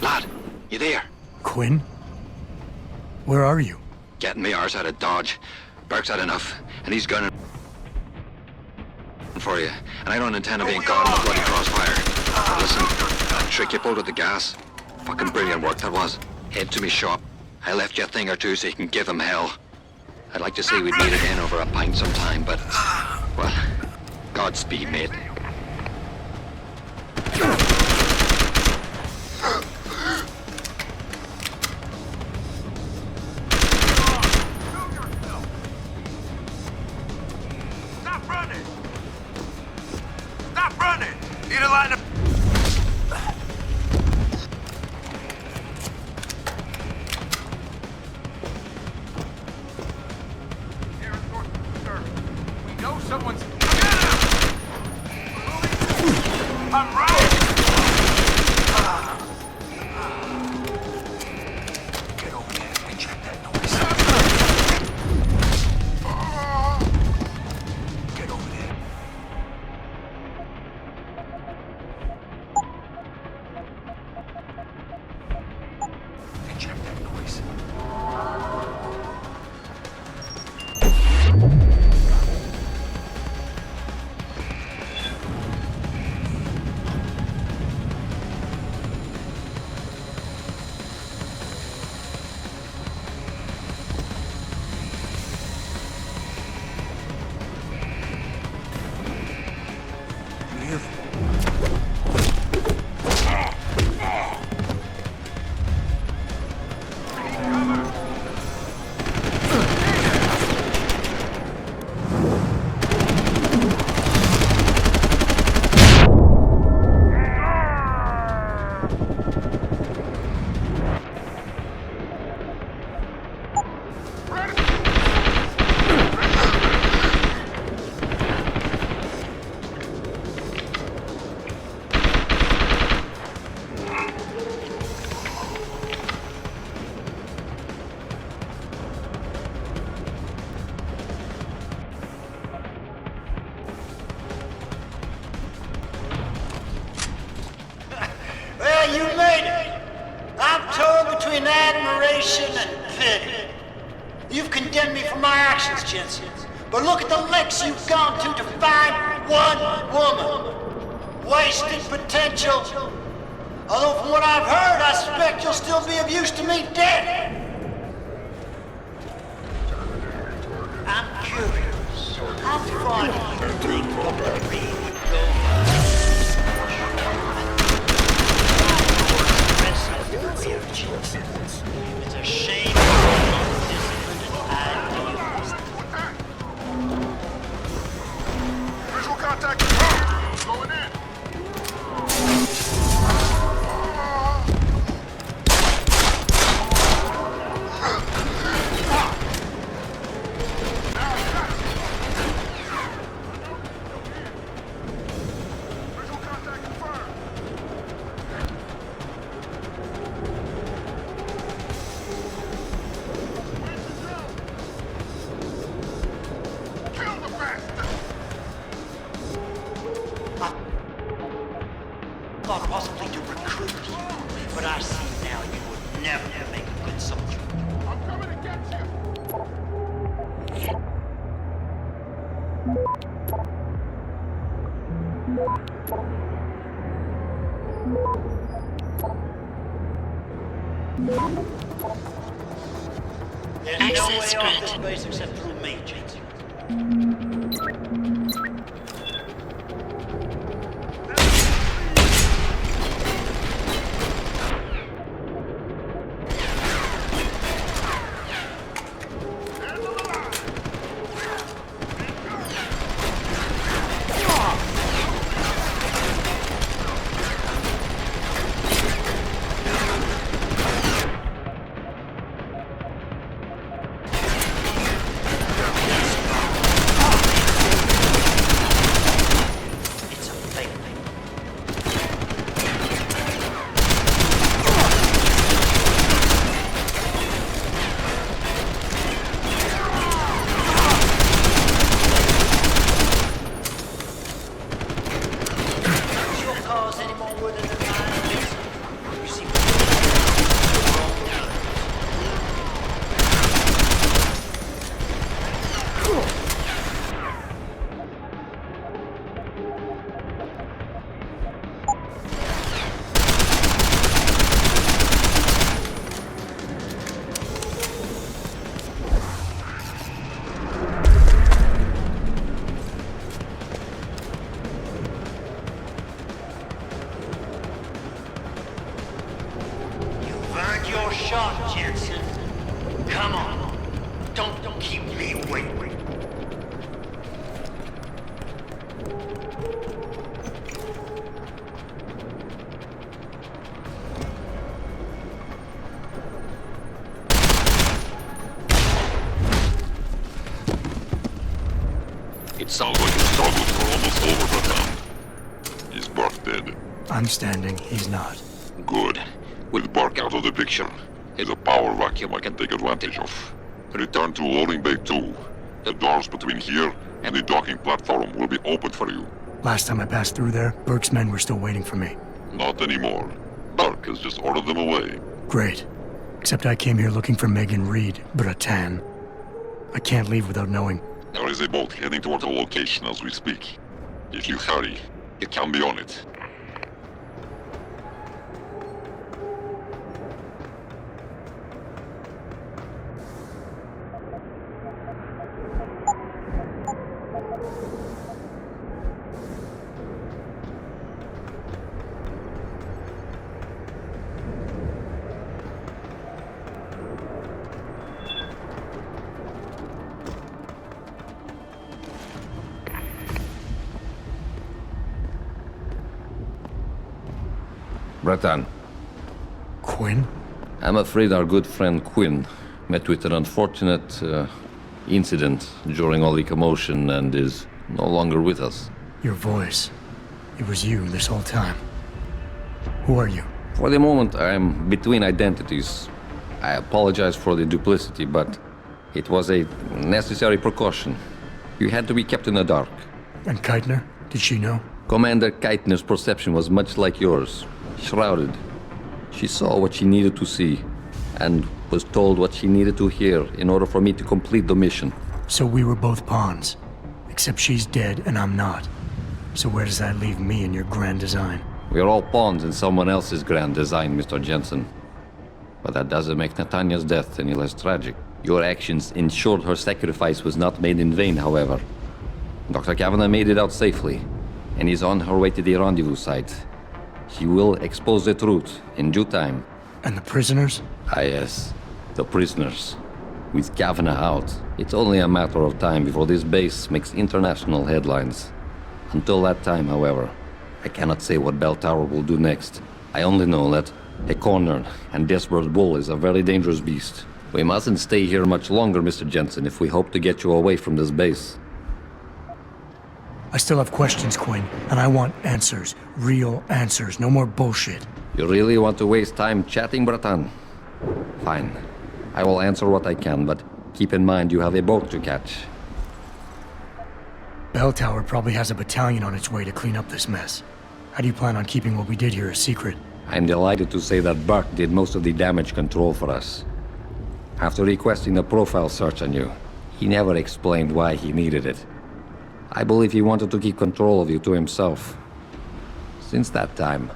Lad, you there? Quinn? Where are you? Getting me arse out of Dodge. Burke's had enough, and he's gunning for you. And I don't intend on being caught in the bloody crossfire. But listen, that trick you pulled with the gas. Fucking brilliant work that was. Head to me shop. I left you a thing or two so you can give him hell. I'd like to say we'd meet again over a pint sometime, but... well, Godspeed, mate. Stop running! Stop running! Need a line of... We know someone's... I'm right! Get over there and check that noise. Get over there. And check that noise. Well, you made it. I'm torn between admiration and pity. You've condemned me for my actions, Jensen. But look at the lengths you've gone to find one woman. Wasted potential. Although from what I've heard, I suspect you'll still be of use to me dead. I'm curious. How far do you think the Reed would go? It's a shame how undisciplined and idealist. Visual contact confirmed. Going in. Visual contact confirmed. Kill the bastard! Thought possibly to recruit you, but I see now you would never make a good soldier. I'm coming to get you! There's Access no way off this granted. base except through me, Jensen. It's a fake. Your cause any more worthy than mine, Jensen? You see shot, Jensen. Come on. Don't keep me waiting. It sounds like the struggles are almost over for now. Is Burke dead? I'm standing, he's not. Good. With Burke out of the picture, there's a power vacuum I can take advantage of. Return to loading bay 2. The doors between here and the docking platform will be open for you. Last time I passed through there, Burke's men were still waiting for me. Not anymore. Burke has just ordered them away. Great. Except I came here looking for Megan Reed, Bratan. I can't leave without knowing. There is a boat heading toward the location as we speak. If you hurry, you can be on it. Bratan, Quinn? I'm afraid our good friend Quinn met with an unfortunate incident during all the commotion and is no longer with us. Your voice. It was you this whole time. Who are you? For the moment, I'm between identities. I apologize for the duplicity, but it was a necessary precaution. You had to be kept in the dark. And Keitner? Did she know? Commander Keitner's perception was much like yours. Shrouded. She saw what she needed to see, and was told what she needed to hear in order for me to complete the mission. So we were both pawns. Except she's dead and I'm not. So where does that leave me in your grand design? We are all pawns in someone else's grand design, Mr. Jensen. But that doesn't make Nathania's death any less tragic. Your actions ensured her sacrifice was not made in vain, however. Dr. Kavanagh made it out safely, and is on her way to the rendezvous site. She will expose the truth in due time. And the prisoners? Ah yes, the prisoners. With Kavanagh out, it's only a matter of time before this base makes international headlines. Until that time, however, I cannot say what Bell Tower will do next. I only know that a cornered and desperate bull is a very dangerous beast. We mustn't stay here much longer, Mr. Jensen, if we hope to get you away from this base. I still have questions, Quinn, and I want answers. Real answers, no more bullshit. You really want to waste time chatting, Bratan? Fine. I will answer what I can, but keep in mind you have a boat to catch. Bell Tower probably has a battalion on its way to clean up this mess. How do you plan on keeping what we did here a secret? I'm delighted to say that Burke did most of the damage control for us. After requesting a profile search on you, he never explained why he needed it. I believe he wanted to keep control of you to himself. Since that time,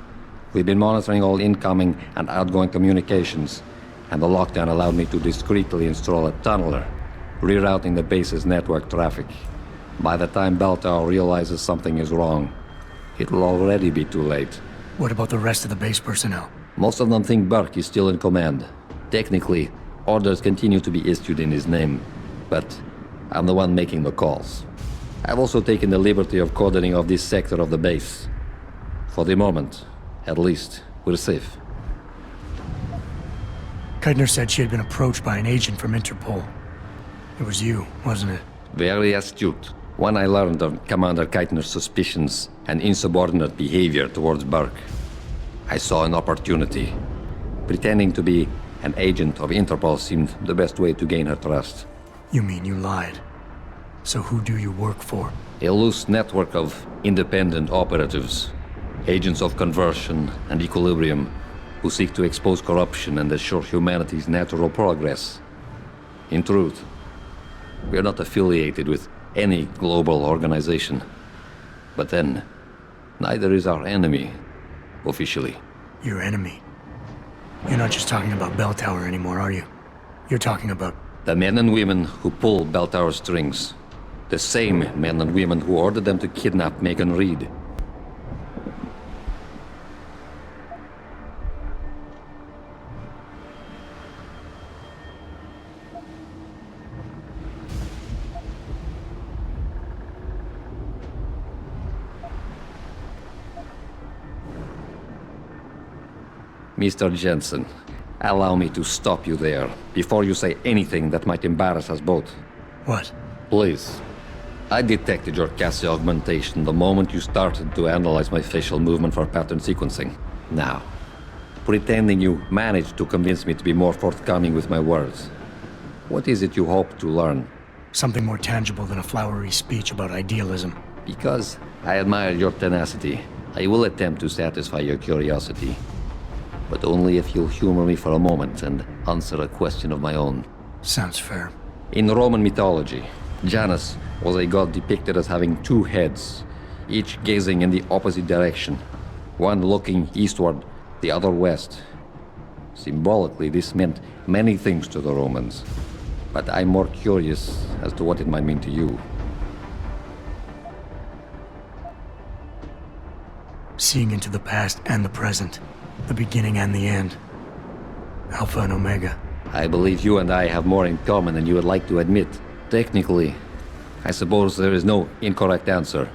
we've been monitoring all incoming and outgoing communications, and the lockdown allowed me to discreetly install a tunneler, rerouting the base's network traffic. By the time Bell Tower realizes something is wrong, it will already be too late. What about the rest of the base personnel? Most of them think Burke is still in command. Technically, orders continue to be issued in his name, but I'm the one making the calls. I've also taken the liberty of cordoning off this sector of the base. For the moment, at least, we're safe. Keitner said she had been approached by an agent from Interpol. It was you, wasn't it? Very astute. When I learned of Commander Keitner's suspicions and insubordinate behavior towards Burke, I saw an opportunity. Pretending to be an agent of Interpol seemed the best way to gain her trust. You mean you lied? So who do you work for? A loose network of independent operatives, agents of conversion and equilibrium, who seek to expose corruption and assure humanity's natural progress. In truth, we are not affiliated with any global organization. But then, neither is our enemy, officially. Your enemy? You're not just talking about Bell Tower anymore, are you? You're talking about... The men and women who pull Bell Tower strings. The same men and women who ordered them to kidnap Megan Reed. Mr. Jensen, allow me to stop you there, before you say anything that might embarrass us both. What? Please. I detected your Cassie augmentation the moment you started to analyze my facial movement for pattern sequencing. Now, pretending you managed to convince me to be more forthcoming with my words. What is it you hope to learn? Something more tangible than a flowery speech about idealism. Because I admire your tenacity, I will attempt to satisfy your curiosity. But only if you'll humor me for a moment and answer a question of my own. Sounds fair. In Roman mythology, Janus was a god depicted as having two heads, each gazing in the opposite direction, one looking eastward, the other west. Symbolically, this meant many things to the Romans, but I'm more curious as to what it might mean to you. Seeing into the past and the present, the beginning and the end. Alpha and Omega. I believe you and I have more in common than you would like to admit. Technically, I suppose there is no incorrect answer.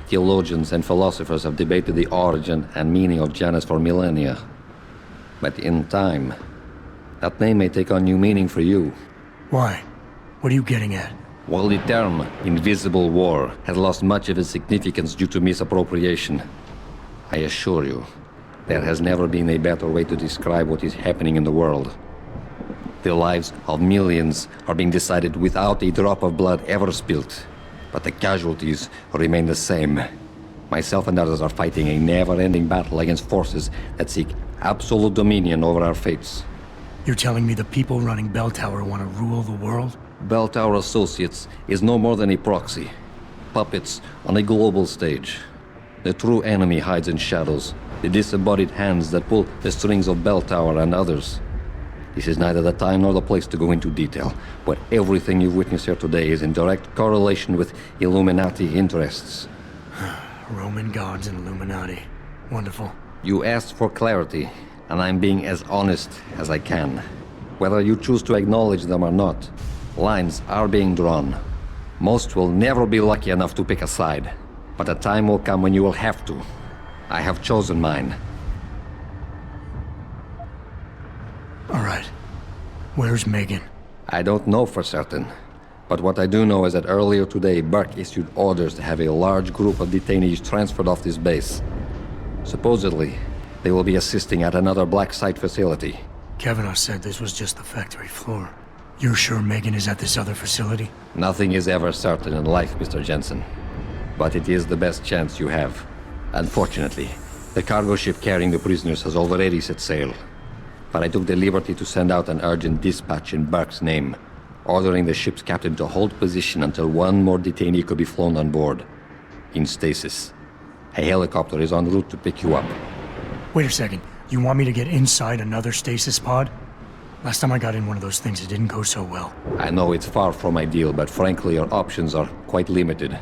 Theologians and philosophers have debated the origin and meaning of Janus for millennia. But in time, that name may take on new meaning for you. Why? What are you getting at? While the term invisible war has lost much of its significance due to misappropriation, I assure you, there has never been a better way to describe what is happening in the world. The lives of millions are being decided without a drop of blood ever spilt, but the casualties remain the same. Myself and others are fighting a never-ending battle against forces that seek absolute dominion over our fates. You're telling me the people running Bell Tower want to rule the world? Bell Tower Associates is no more than a proxy. Puppets on a global stage. The true enemy hides in shadows, the disembodied hands that pull the strings of Bell Tower and others. This is neither the time nor the place to go into detail, but everything you've witnessed here today is in direct correlation with Illuminati interests. Roman gods and Illuminati. Wonderful. You asked for clarity, and I'm being as honest as I can. Whether you choose to acknowledge them or not, lines are being drawn. Most will never be lucky enough to pick a side, but a time will come when you will have to. I have chosen mine. All right. Where's Megan? I don't know for certain, but what I do know is that earlier today, Burke issued orders to have a large group of detainees transferred off this base. Supposedly, they will be assisting at another black site facility. Kavanaugh said this was just the factory floor. You're sure Megan is at this other facility? Nothing is ever certain in life, Mr. Jensen. But it is the best chance you have. Unfortunately, the cargo ship carrying the prisoners has already set sail. But I took the liberty to send out an urgent dispatch in Burke's name, ordering the ship's captain to hold position until one more detainee could be flown on board. In stasis. A helicopter is en route to pick you up. Wait a second. You want me to get inside another stasis pod? Last time I got in one of those things, it didn't go so well. I know it's far from ideal, but frankly, your options are quite limited.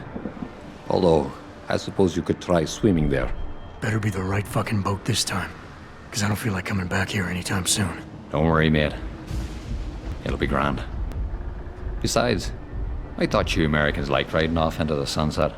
Although, I suppose you could try swimming there. Better be the right fucking boat this time. Because I don't feel like coming back here anytime soon. Don't worry, mate. It'll be grand. Besides, I thought you Americans liked riding off into the sunset.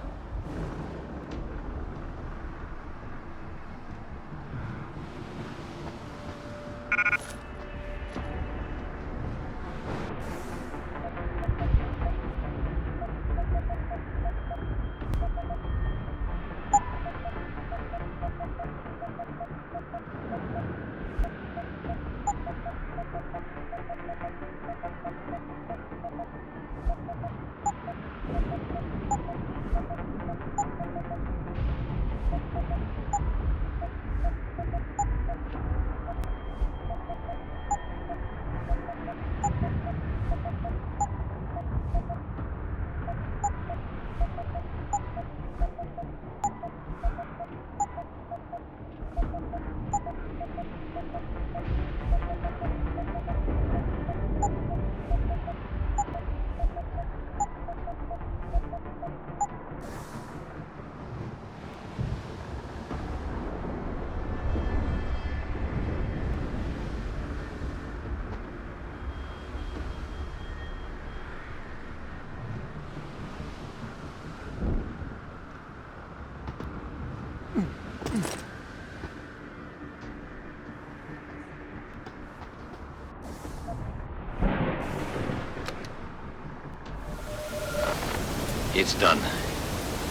It's done.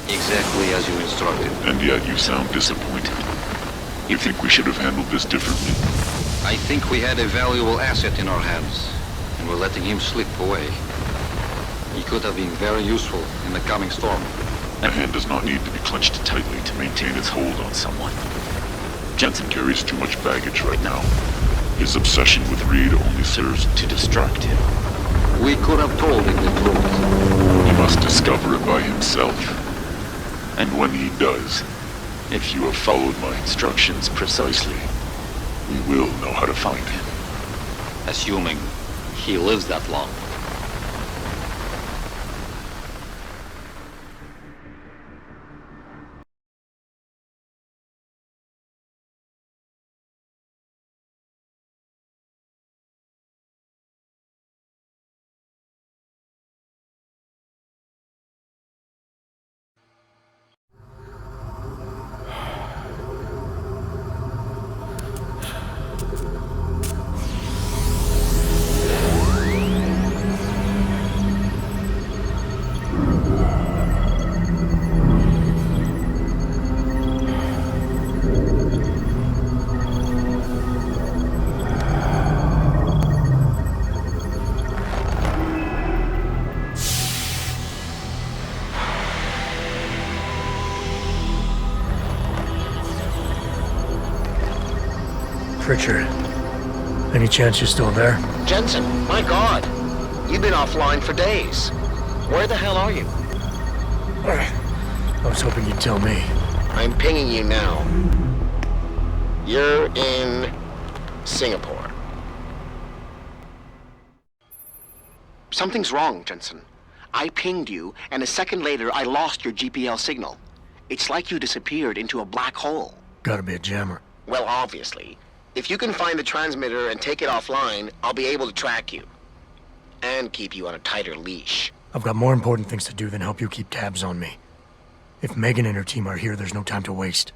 Exactly as you instructed. And yet you sound disappointed. You think we should have handled this differently? I think we had a valuable asset in our hands, and we're letting him slip away. He could have been very useful in the coming storm. A hand does not need to be clenched tightly to maintain its hold on someone. Jensen carries too much baggage right now. His obsession with Reed only serves to distract him. We could have told him the truth. He must discover it by himself. And when he does, if you have followed my instructions precisely, we will know how to find him. Assuming he lives that long. Pritchard, any chance you're still there? Jensen, my God. You've been offline for days. Where the hell are you? I was hoping you'd tell me. I'm pinging you now. You're in Singapore. Something's wrong, Jensen. I pinged you, and a second later I lost your GPL signal. It's like you disappeared into a black hole. Gotta be a jammer. Well, obviously. If you can find the transmitter and take it offline, I'll be able to track you. And keep you on a tighter leash. I've got more important things to do than help you keep tabs on me. If Megan and her team are here, there's no time to waste.